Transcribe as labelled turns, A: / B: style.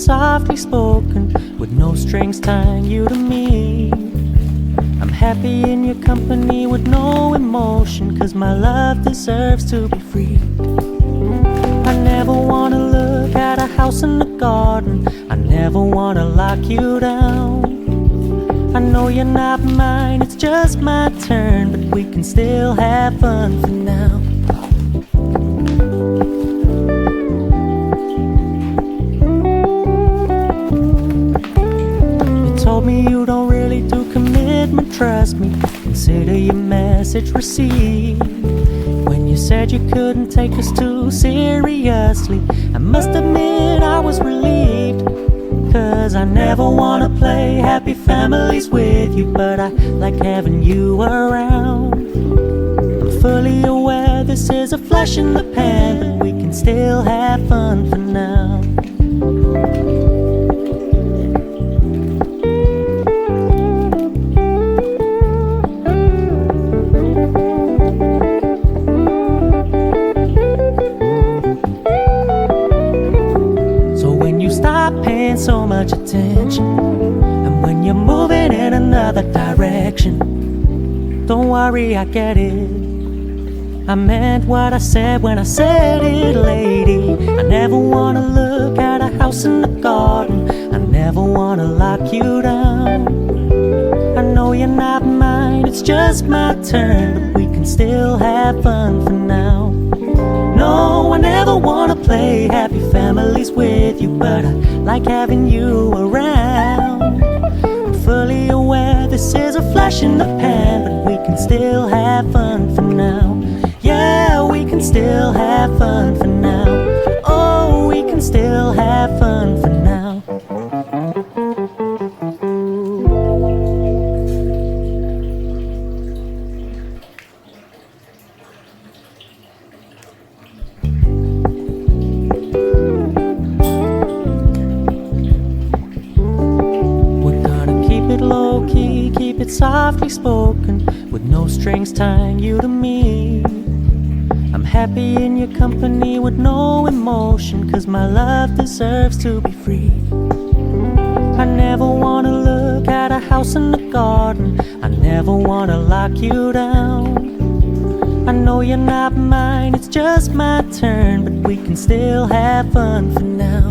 A: softly spoken, with no strings tying you to me. I'm happy in your company with no emotion, 'cause my love deserves to be free. I never wanna look at a house in the garden, I never wanna lock you down. I know you're not mine, it's just my turn, but we can still have fun for now. You told me you don't really do commitment, trust me, consider your message received. When you said you couldn't take us too seriously, I must admit I was relieved. 'Cause I never wanna play happy families with you, but I like having you around. I'm fully aware this is a flash in the pan, but we can still have fun for now. So much attention, and when you're moving in another direction, don't worry, I get it. I meant what I said when I said it, lady. I never wanna look at a house in the garden, I never wanna lock you down. I know you're not mine, it's just my turn, but we can still have fun for now. No, I never wanna play happy families with you, but I like having you around. I'm fully aware this is a flash in the pan, but we can still have fun for now. Yeah, we can still have fun for now. Oh, we can still have fun for now. Softly spoken, with no strings tying you to me. I'm happy in your company with no emotion, 'cause my love deserves to be free. I never wanna look at a house in the garden, I never wanna lock you down. I know you're not mine, it's just my turn, but we can still have fun for now.